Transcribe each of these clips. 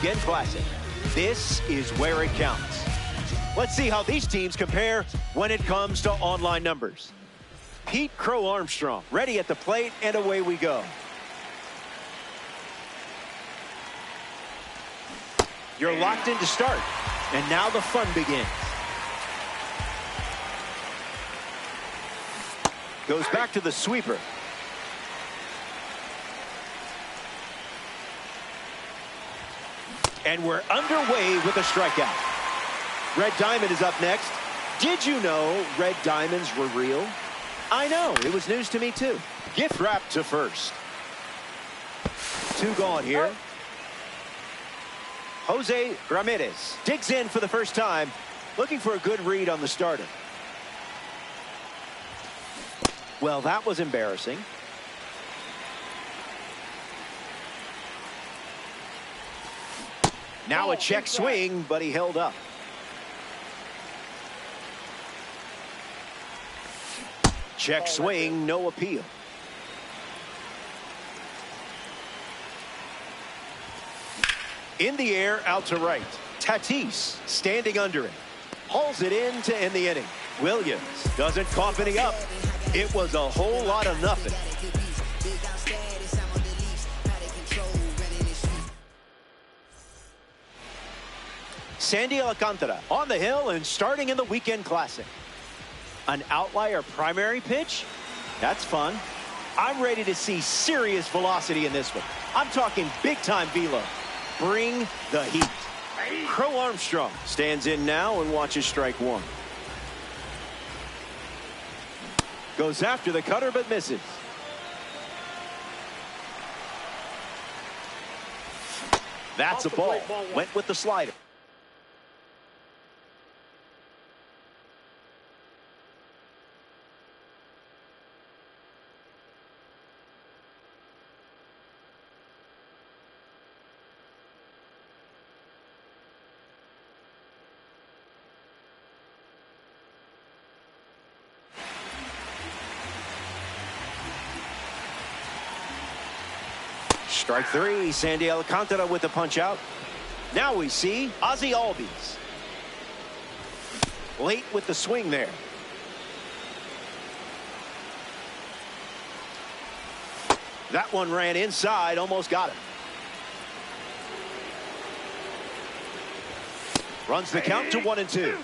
Weekend Classic. This is where it counts. Let's see how these teams compare when it comes to online numbers. Pete Crow Armstrong ready at the plate, and away we go. You're locked in to start, and now the fun begins. Goes back to the sweeper. And we're underway with a strikeout. Red Diamond is up next. Did you know red diamonds were real? I know, it was news to me too. Gift wrap to first. 2 gone here. Jose Ramirez digs in for the first time, looking for a good read on the starter. Well, that was embarrassing. Now a check swing, but he held up. Check swing, no appeal. In the air, out to right. Tatis standing under it. Hauls it in to end the inning. Williams doesn't cough any up. It was a whole lot of nothing. Sandy Alcantara on the hill and starting in the Weekend Classic. An outlier primary pitch? That's fun. I'm ready to see serious velocity in this one. I'm talking big-time velo. Bring the heat. Crow Armstrong stands in now and watches strike 1. Goes after the cutter but misses. That's a ball. Went with the slider. Strike 3, Sandy Alcantara with the punch out. Now we see Ozzie Albies. Late with the swing there. That one ran inside, almost got it. Runs the count to 1-2.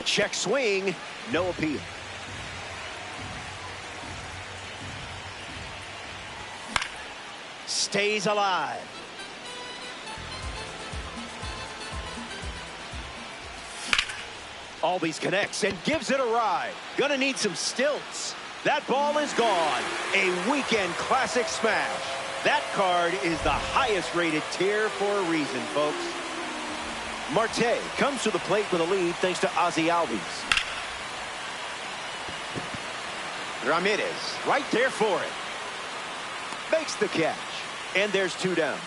Check swing, no appeal. Stays alive. Albies connects and gives it a ride. Gonna need some stilts. That ball is gone. A Weekend Classic smash. That card is the highest rated tier for a reason, folks. Marte comes to the plate with a lead thanks to Ozzie Albies. Ramirez right there for it. Makes the catch. And there's 2 down.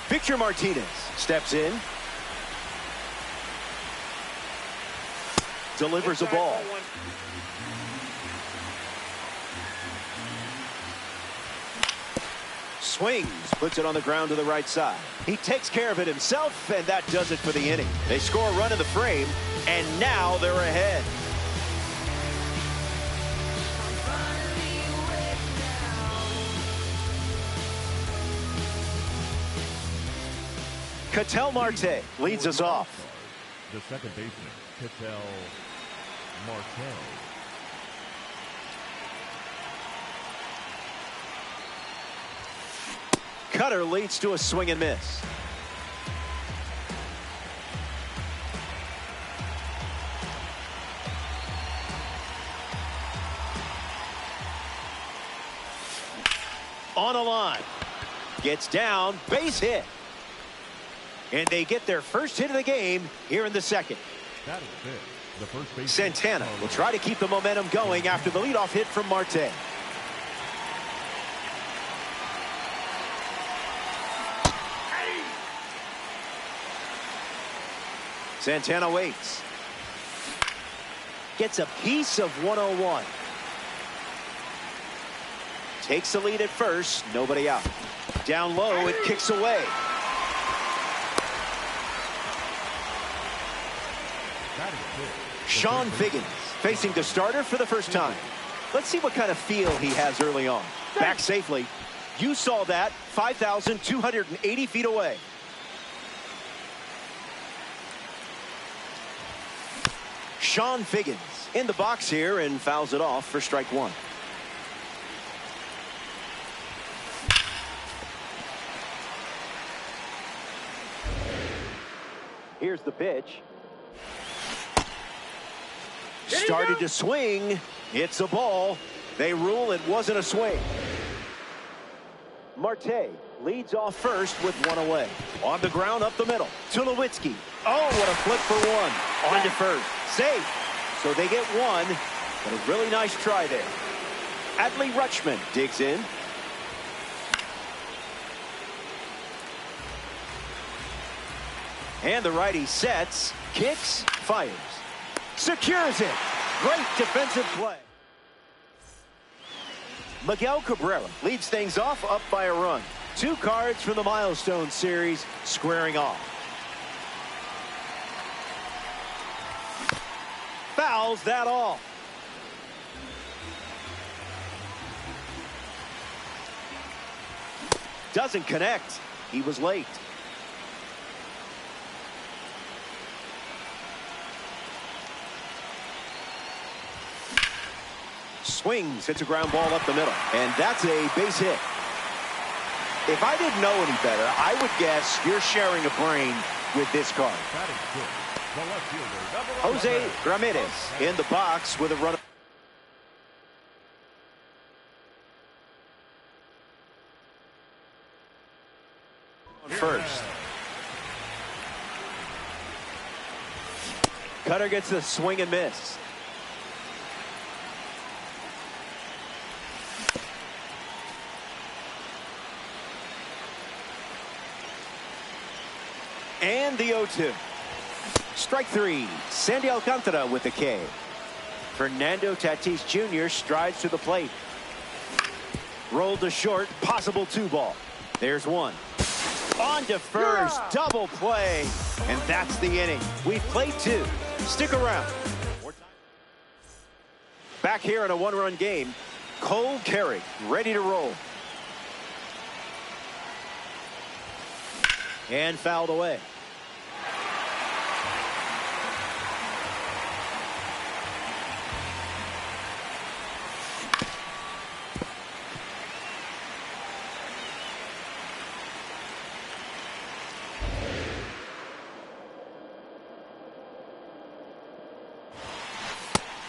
Victor Martinez steps in. Delivers a ball. Swings, puts it on the ground to the right side. He takes care of it himself, and that does it for the inning. They score a run in the frame, and now they're ahead. Ketel Marte leads us off. The second baseman, Ketel Marte. Cutter leads to a swing and miss. On a line. Gets down, base hit. And they get their first hit of the game here in the second. That is it. The first base Santana will try to keep the momentum going after the leadoff hit from Marte. Santana waits. Gets a piece of 101. takes the lead at first, nobody out. Down low, it kicks away. Sean Figgins facing the starter for the first time. Let's see what kind of feel he has early on. Back safely. You saw that 5,280 feet away. Sean Figgins in the box here and fouls it off for strike one. Here's the pitch. Started to swing. It's a ball. They rule it wasn't a swing. Marte leads off first with one away. On the ground up the middle. Tulowitzki. Oh, what a flip for one. On to first. Safe. So they get one. But a really nice try there. Adley Rutschman digs in. And the righty sets, kicks, fires. Secures it. Great defensive play. Miguel Cabrera leads things off up by a run. 2 cards from the Milestone Series squaring off. Fouls that off. Doesn't connect. He was late. Swings, hits a ground ball up the middle, and that's a base hit. If I didn't know any better, I would guess you're sharing a brain with this card. Jose Ramirez in the box with a run. First. Cutter gets the swing and miss. And the 0-2. Strike 3. Sandy Alcantara with the K. Fernando Tatis Jr. strides to the plate. Rolled to short. Possible 2-ball. There's one. On to first. Double play. And that's the inning. We've played 2. Stick around. Back here in a 1-run game. Cole Carey ready to roll. And fouled away.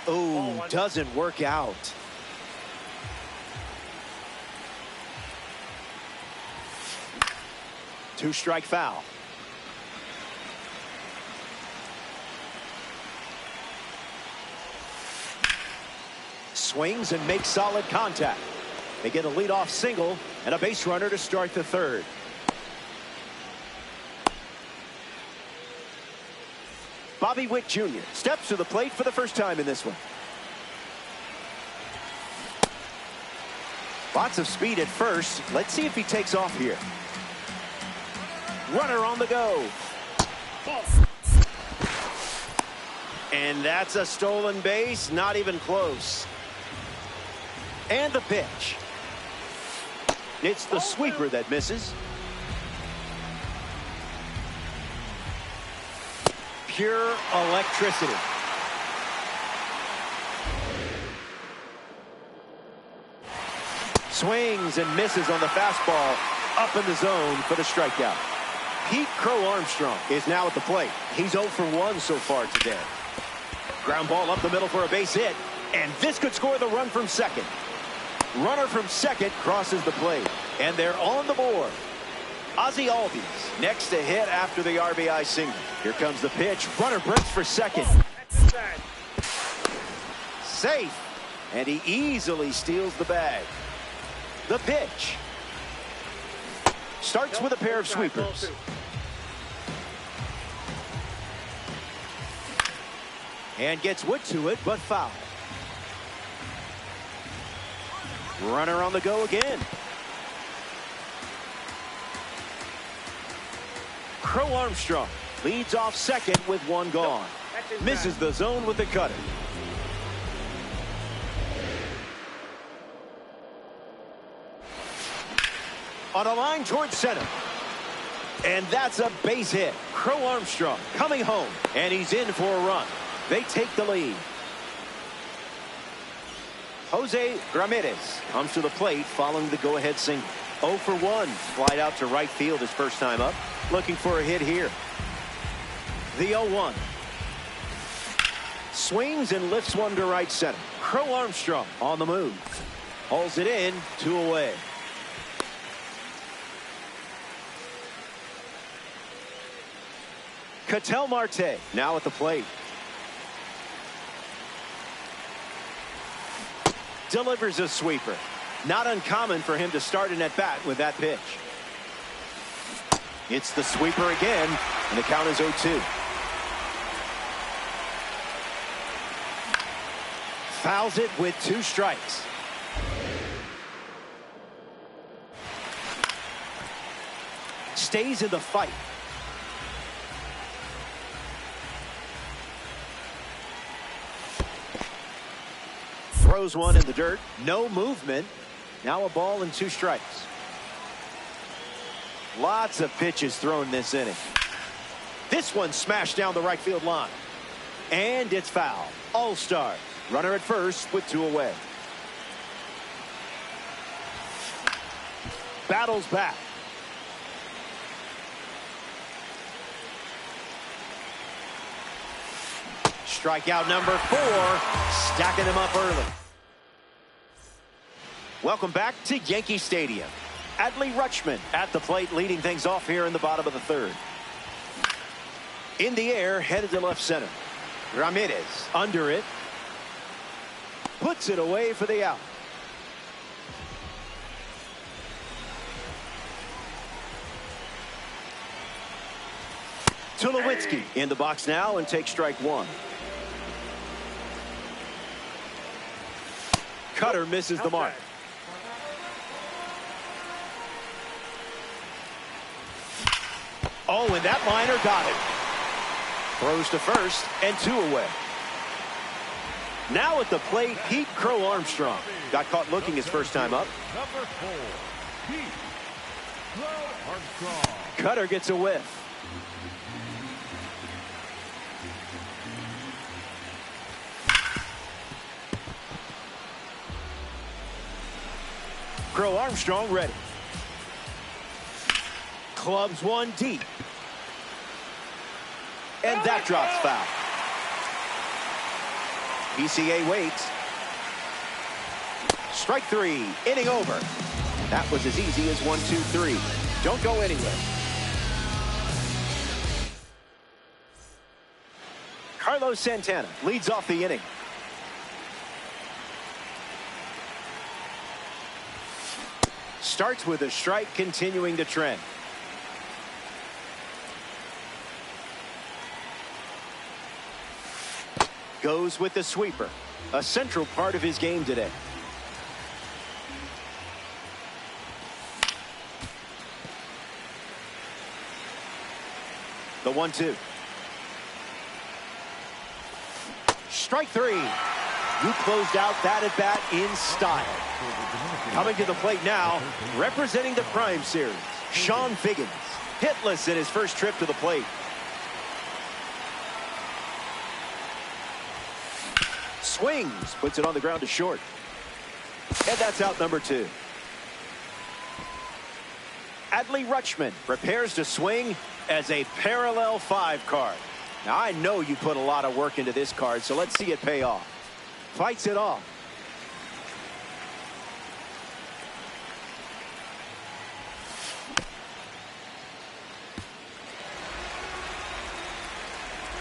Oh, doesn't work out. Two-strike foul. Swings and makes solid contact. They get a leadoff single and a base runner to start the third. Bobby Witt Jr. steps to the plate for the first time in this one. Lots of speed at first. Let's see if he takes off here. Runner on the go. And that's a stolen base. Not even close. And the pitch. It's the sweeper that misses. Pure electricity. Swings and misses on the fastball. Up in the zone for the strikeout. Pete Crow Armstrong is now at the plate. He's 0 for 1 so far today. Ground ball up the middle for a base hit. And this could score the run from second. Runner from second crosses the plate. And they're on the board. Ozzie Albies next to hit after the RBI single. Here comes the pitch. Runner breaks for second. Safe. And he easily steals the bag. The pitch. Starts with a pair of sweepers. And gets Wood to it, but foul. Runner on the go again. Crow Armstrong leads off second with one gone. Misses the zone with the cutter. On a line towards center. And that's a base hit. Crow Armstrong coming home. And he's in for a run. They take the lead. Jose Ramirez comes to the plate following the go-ahead single. 0 for 1. Flight out to right field his first time up. Looking for a hit here. The 0-1. Swings and lifts one to right center. Crow Armstrong on the move. Hauls it in, 2 away. Ketel Marte now at the plate. Delivers a sweeper. Not uncommon for him to start an at-bat with that pitch. It's the sweeper again, and the count is 0-2. Fouls it with 2 strikes. Stays in the fight. Throws one in the dirt. No movement. Now a ball and 2 strikes. Lots of pitches thrown this inning. This one smashed down the right field line. And it's foul. All-Star. Runner at first with 2 away. Battles back. Strikeout number 4. Stacking him up early. Welcome back to Yankee Stadium. Adley Rutschman at the plate, leading things off here in the bottom of the 3rd. In the air, headed to left center. Ramirez under it. Puts it away for the out. Tulowitzki in the box now and takes strike 1. Cutter misses the mark. Oh, and that liner got it. Throws to first and 2 away. Now at the plate, Pete Crow Armstrong. Got caught looking his first time up. Number 4, Pete Crow Armstrong. Cutter gets a whiff. Crow Armstrong ready. Clubs one deep. And that drops foul. PCA waits. Strike 3. Inning over. That was as easy as 1, 2, 3. Don't go anywhere. Carlos Santana leads off the inning. Starts with a strike, continuing the trend. Goes with the sweeper, a central part of his game today. The 1-2. Strike 3. You closed out that at bat in style. Coming to the plate now, representing the Prime Series, Sean Figgins. Hitless in his first trip to the plate. Swings, puts it on the ground to short. And that's out number 2. Adley Rutschman prepares to swing as a parallel 5 card. Now I know you put a lot of work into this card, so let's see it pay off. Fights it off.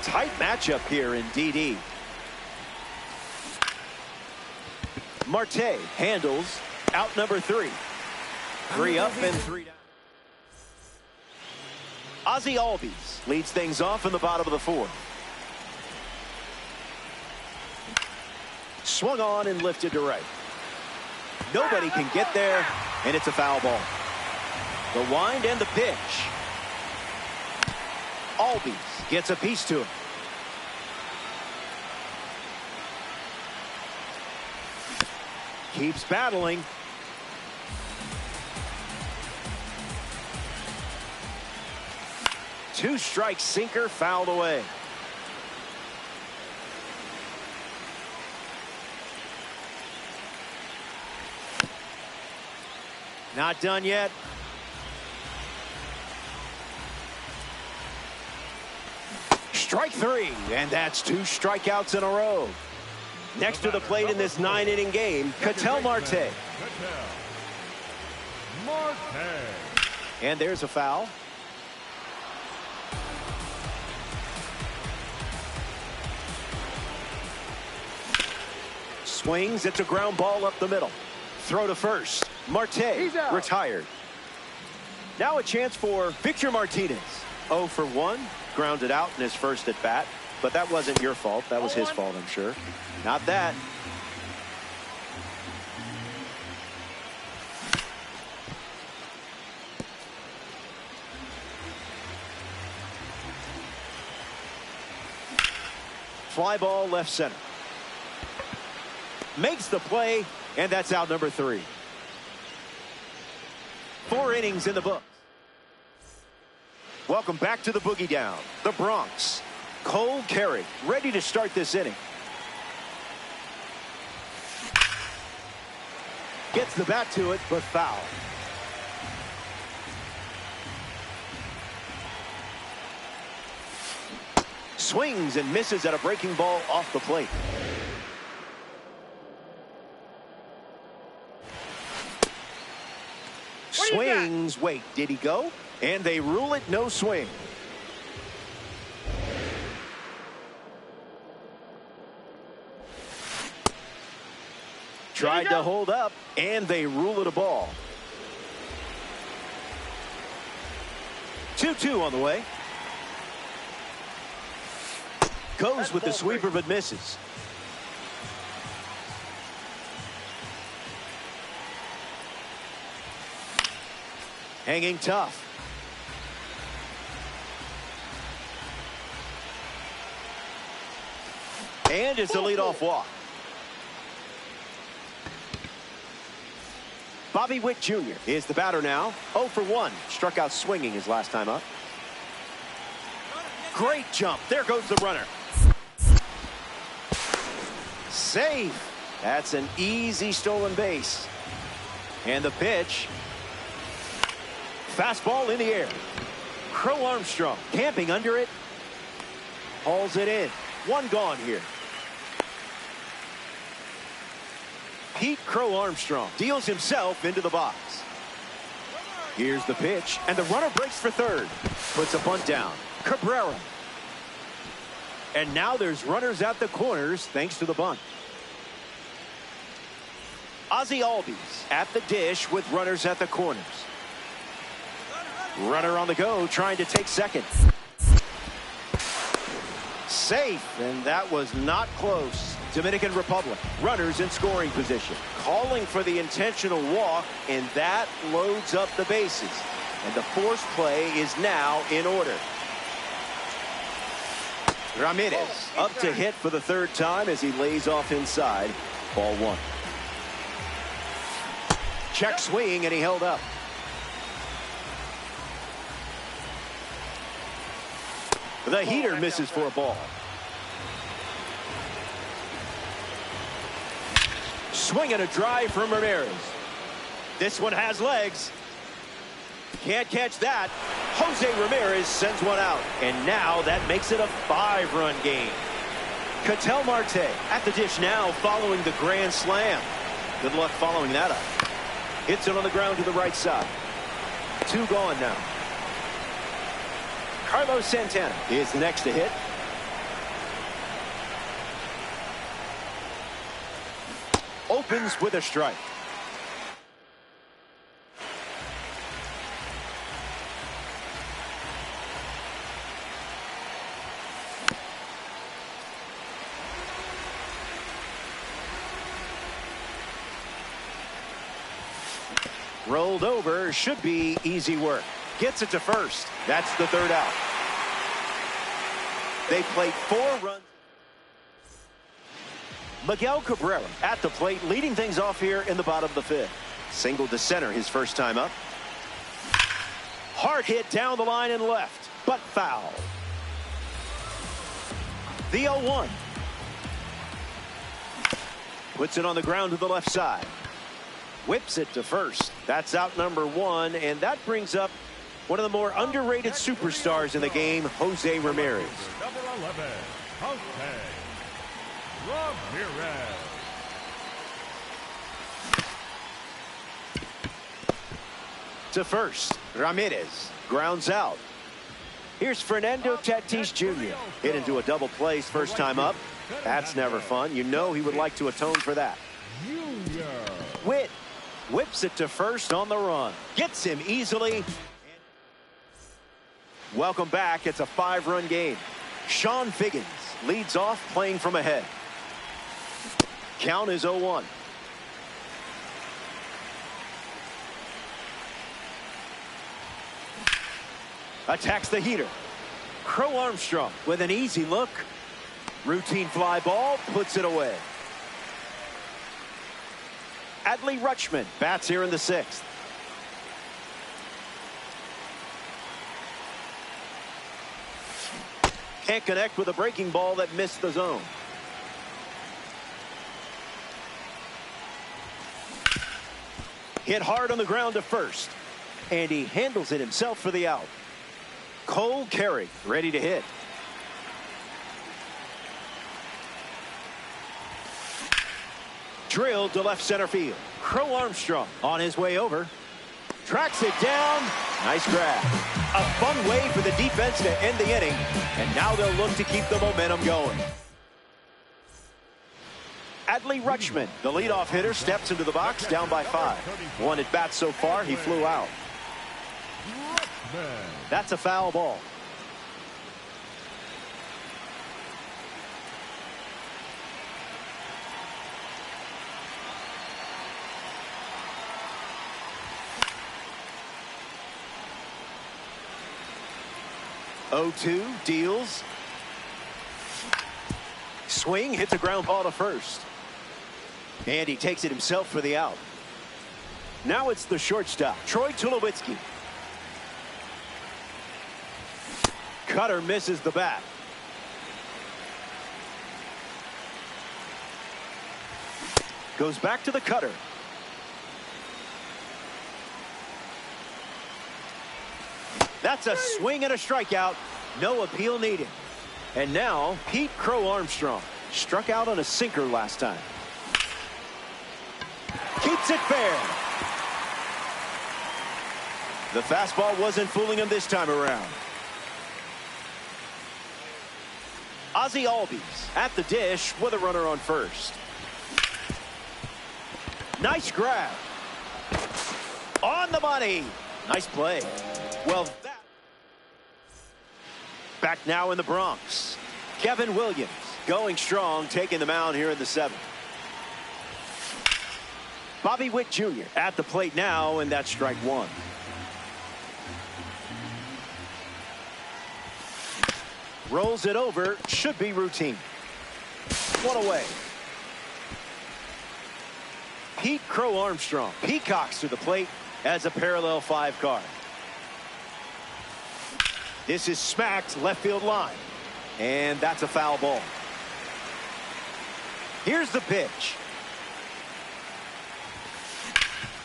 Tight matchup here in DD. Marte handles out number 3. 3 up and 3 down. Ozzie Albies leads things off in the bottom of the 4th. Swung on and lifted to right. Nobody can get there, and it's a foul ball. The wind and the pitch. Albies gets a piece to it. Keeps battling. Two-strike sinker fouled away. Not done yet. Strike three, and that's two strikeouts in a row. Next to the plate in this 9-inning game, Ketel Marte. And there's a foul. Swings, it's a ground ball up the middle. Throw to first. Marte retired. Now a chance for Victor Martinez. 0 for 1. Grounded out in his first at bat. But that wasn't your fault. That was his fault, I'm sure. Not that. Fly ball left center. Makes the play, and that's out number 3. 4 innings in the book. Welcome back to the Boogie Down. The Bronx. Cole Carey ready to start this inning. Gets the bat to it, but foul. Swings and misses at a breaking ball off the plate. Swings, wait, did he go? And they rule it no swing. Tried to hold up, and they rule it a ball. 2-2 on the way. Goes with the sweeper, but misses. Hanging tough. And it's a leadoff walk. Bobby Witt Jr. is the batter now. 0 for 1. Struck out swinging his last time up. Great jump. There goes the runner. Safe. That's an easy stolen base. And the pitch. Fastball in the air. Crow Armstrong camping under it. Hauls it in. 1 gone here. Pete Crow Armstrong deals himself into the box. Here's the pitch, and the runner breaks for third. Puts a bunt down. Cabrera. And now there's runners at the corners thanks to the bunt. Ozzie Albies at the dish with runners at the corners. Runner on the go, trying to take second. Safe, and that was not close. Dominican Republic, runners in scoring position. Calling for the intentional walk, and that loads up the bases. And the forced play is now in order. Ramirez up to hit for the 3rd time as he lays off inside. Ball 1. Check swing, and he held up. The heater misses for a ball. Swing and a drive from Ramirez. This one has legs. Can't catch that. Jose Ramirez sends one out. And now that makes it a 5-run game. Ketel Marte at the dish now following the grand slam. Good luck following that up. Hits it on the ground to the right side. 2 gone now. Carlos Santana is the next to hit. Opens with a strike. Rolled over, should be easy work. Gets it to first. That's the third out. They played 4 runs. Miguel Cabrera at the plate, leading things off here in the bottom of the 5th. Single to center his first time up. Hard hit down the line and left, but foul. The 0-1. Puts it on the ground to the left side. Whips it to first. That's out number 1, and that brings up one of the more underrated superstars in the game, Jose Ramirez. Number 11, Ante, Ramirez. To first, Ramirez grounds out. Here's Fernando Tatis Jr. hit into a double play his first time up. That's never fun. You know he would like to atone for that. Witt whips it to first on the run. Gets him easily. Welcome back. It's a 5-run game. Sean Figgins leads off playing from ahead. Count is 0-1. Attacks the heater. Crow Armstrong with an easy look. Routine fly ball, puts it away. Adley Rutschman bats here in the 6th. Can't connect with a breaking ball that missed the zone. Hit hard on the ground to first. And he handles it himself for the out. Cole Carey ready to hit. Drilled to left center field. Crow Armstrong on his way over. Tracks it down. Nice grab. A fun way for the defense to end the inning. And now they'll look to keep the momentum going. Adley Rutschman, the leadoff hitter, steps into the box, down by 5. 1 at bat so far. He flew out. That's a foul ball. Oh-2 deals. Swing, hits a ground ball to first. And he takes it himself for the out. Now it's the shortstop, Troy Tulowitzki. Cutter misses the bat. Goes back to the cutter. That's a swing and a strikeout. No appeal needed. And now Pete Crow Armstrong struck out on a sinker last time. Keeps it fair. The fastball wasn't fooling him this time around. Ozzie Albies at the dish with a runner on first. Nice grab. On the money. Nice play. Well, back now in the Bronx. Kevin Williams going strong, taking the mound here in the 7th. Bobby Witt Jr. at the plate now, and that's strike 1. Rolls it over, should be routine. 1 away. Pete Crow Armstrong peacocks to the plate as a parallel 5 card. This is smacked left field line, and that's a foul ball. Here's the pitch.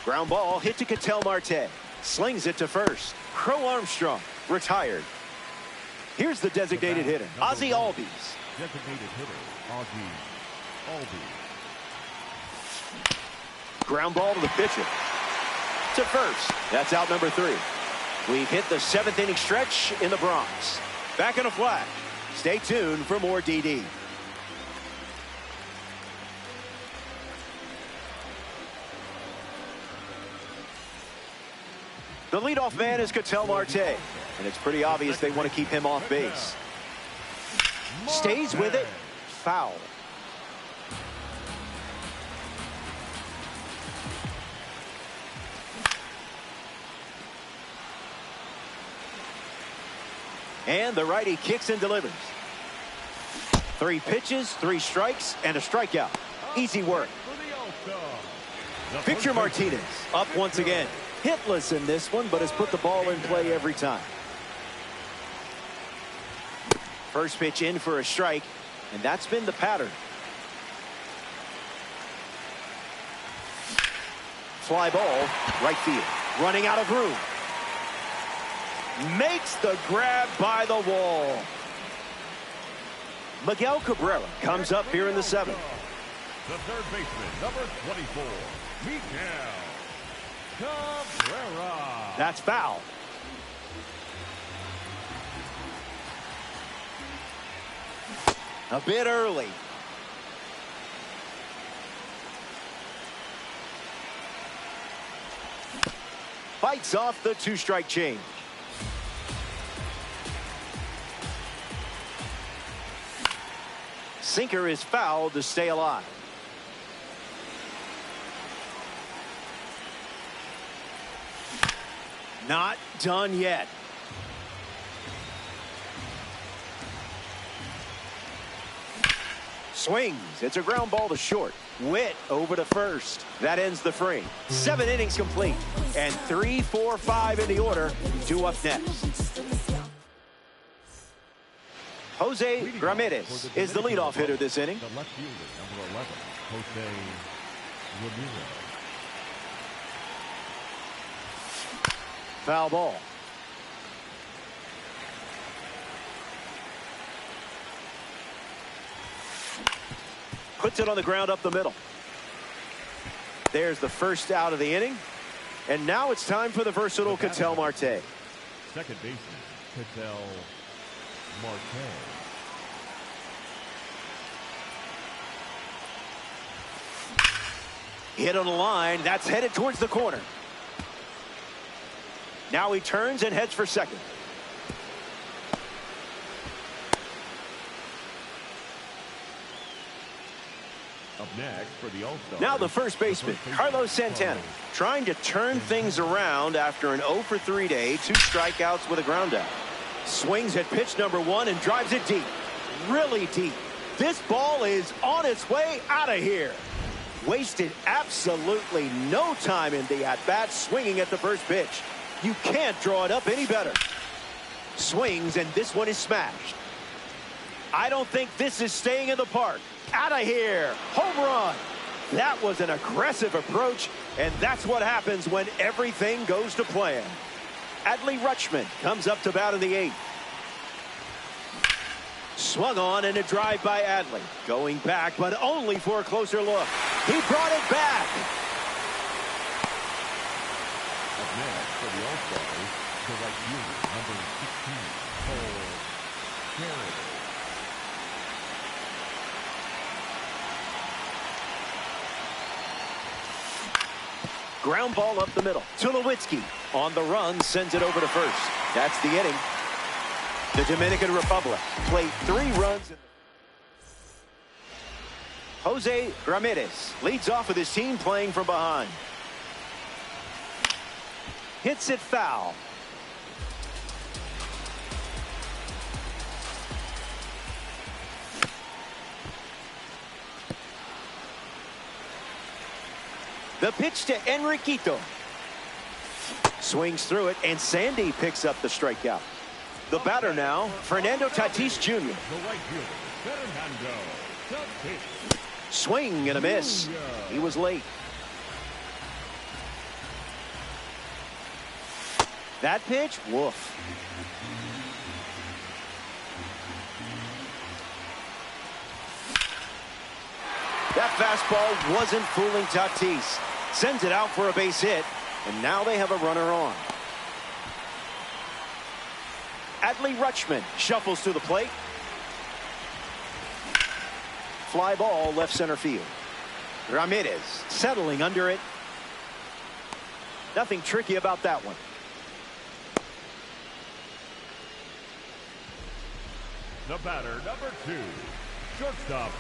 Ground ball hit to Ketel Marte. Slings it to first. Crow Armstrong retired. Here's the designated hitter, Ozzie Albies. Designated hitter, Ozzie Albies. Ground ball to the pitcher. To first. That's out number 3. We've hit the 7th inning stretch in the Bronx. Back in a flat. Stay tuned for more DD. The leadoff man is Ketel Marte, and it's pretty obvious they want to keep him off base. Stays with it. Foul. And the righty kicks and delivers. 3 pitches, 3 strikes, and a strikeout. Easy work. Victor Martinez up once again. Hitless in this one, but has put the ball in play every time. First pitch in for a strike, and that's been the pattern. Fly ball, right field. Running out of room. Makes the grab by the wall. Miguel Cabrera comes up here in the 7th. The third baseman, number 24, Miguel Cabrera. That's foul. A bit early. Fights off the 2-strike change. Sinker is fouled to stay alive. Not done yet. Swings. It's a ground ball to short. Witt over to first. That ends the frame. 7 innings complete. And 3, 4, 5 in the order. 2 up next. Jose Ramirez is the leadoff hitter this inning. The left fielder, number 11, Jose Ramirez. Foul ball. Puts it on the ground up the middle. There's the first out of the inning. And now it's time for the versatile Ketel Marte. Second baseman, Ketel Marte. Hit on the line. That's headed towards the corner. Now he turns and heads for second. Up next for the All-Star. Now the first baseman, Carlos Santana, trying to turn things around after an 0 for 3 day, 2 strikeouts with a ground out. Swings at pitch number 1 and drives it deep. Really deep. This ball is on its way out of here. Wasted absolutely no time in the at-bat, swinging at the first pitch. You can't draw it up any better. Swings, and this one is smashed. I don't think this is staying in the park. Out of here. Home run. That was an aggressive approach, and that's what happens when everything goes to plan. Adley Rutschman comes up to bat in the 8th. Swung on and a drive by Adley. Going back, but only for a closer look. He brought it back. Up next for the All-Stars, the right fielder, number 16, Cole Carey. Ground ball up the middle. Tulowitzki on the run, sends it over to first. That's the inning. The Dominican Republic played 3 runs. Jose Ramirez leads off with his team playing from behind. Hits it foul. The pitch to Enriquito. Swings through it, and Sandy picks up the strikeout. The batter now, Fernando Tatis Jr. The right fielder, Fernando Tatis. Swing and a miss. He was late. That pitch, woof. That fastball wasn't fooling Tatis. Sends it out for a base hit, and now they have a runner on. Adley Rutschman shuffles to the plate. Fly ball left center field. Ramirez settling under it. Nothing tricky about that one. The batter, number 2, shortstop,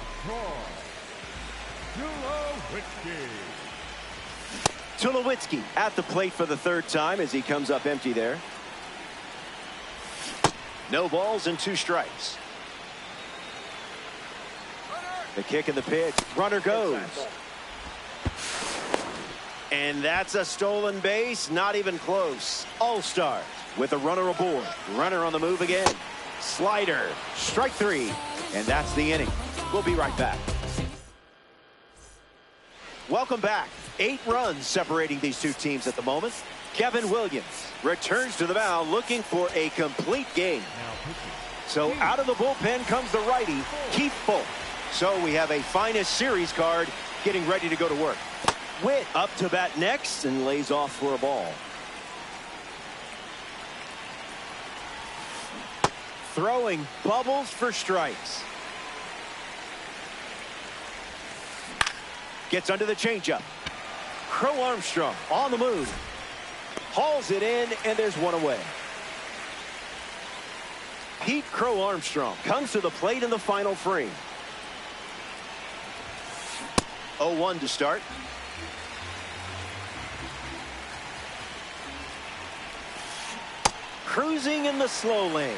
Tulowitzki. Tulowitzki at the plate for the 3rd time as he comes up empty there. No balls and 2 strikes. The kick and the pitch. Runner goes. And that's a stolen base. Not even close. All-Stars with a runner aboard. Runner on the move again. Slider. Strike 3. And that's the inning. We'll be right back. Welcome back. 8 runs separating these two teams at the moment. Kevin Williams returns to the mound looking for a complete game. So out of the bullpen comes the righty, Keith Fultz. So we have a finest series card getting ready to go to work. Witt up to bat next and lays off for a ball. Throwing bubbles for strikes. Gets under the changeup. Crow Armstrong on the move. Hauls it in, and there's one away. Pete Crow Armstrong comes to the plate in the final frame. 0-1 to start. Cruising in the slow lane.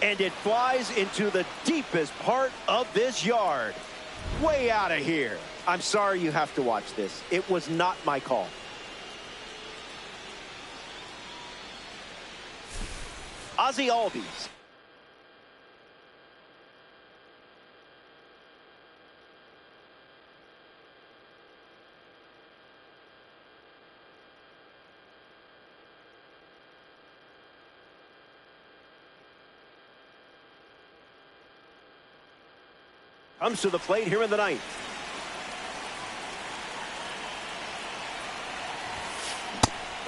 And it flies into the deepest part of this yard. Way out of here. I'm sorry you have to watch this. It was not my call. Ozzie Albies. Comes to the plate here in the ninth.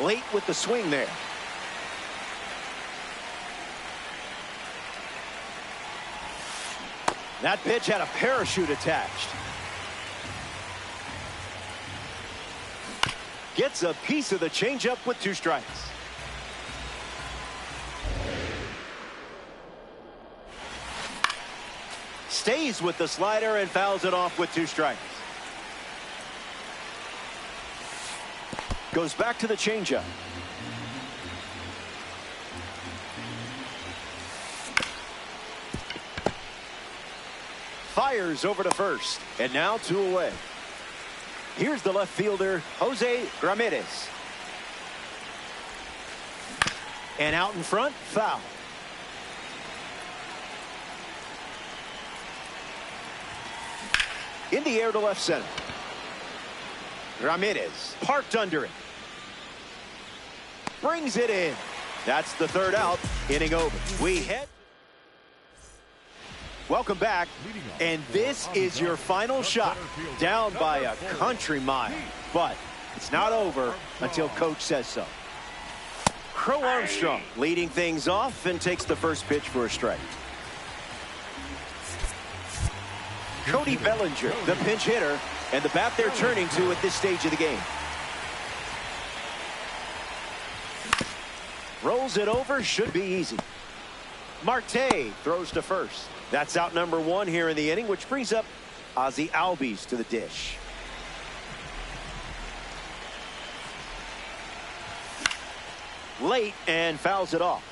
Late with the swing there. That pitch had a parachute attached. Gets a piece of the changeup with 2 strikes. Stays with the slider and fouls it off with 2 strikes. Goes back to the changeup. Fires over to first, and now 2 away. Here's the left fielder, Jose Ramirez. And out in front, foul. In the air to left center. Ramirez parked under it. Brings it in. That's the 3rd out. Inning over. We head. Welcome back. And this is your final shot. Down by a country mile. But it's not over until coach says so. Crow Armstrong leading things off and takes the first pitch for a strike. Cody Bellinger, the pinch hitter, and the bat they're turning to at this stage of the game. Rolls it over, should be easy. Marte throws to first. That's out number 1 here in the inning, which brings up Ozzie Albies to the dish. Late and fouls it off.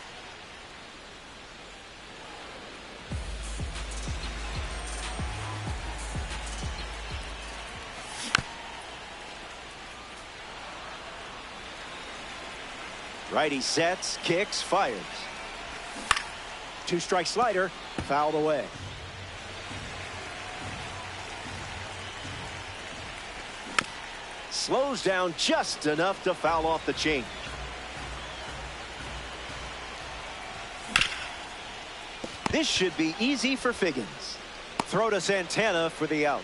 Righty sets, kicks, fires. 2-strike slider, fouled away. Slows down just enough to foul off the change. This should be easy for Figgins. Throw to Santana for the out.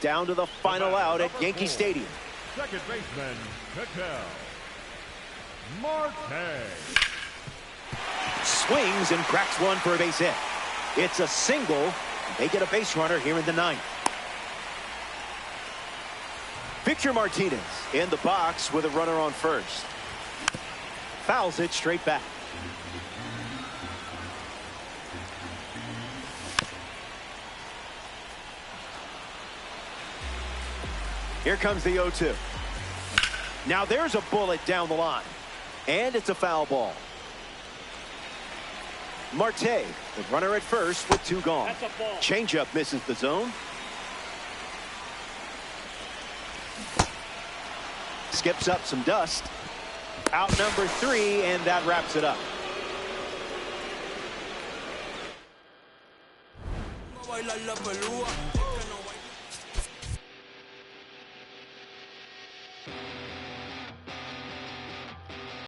Down to the final out at Yankee Stadium. Second baseman, Ketel Marte. Swings and cracks one for a base hit. It's a single. They get a base runner here in the 9th. Victor Martinez in the box with a runner on first. Fouls it straight back. Here comes the 0-2. Now there's a bullet down the line. And it's a foul ball. Marte, the runner at first with 2 gone. Changeup misses the zone. Skips up some dust. Out number 3, and that wraps it up. Bailar la pelúa.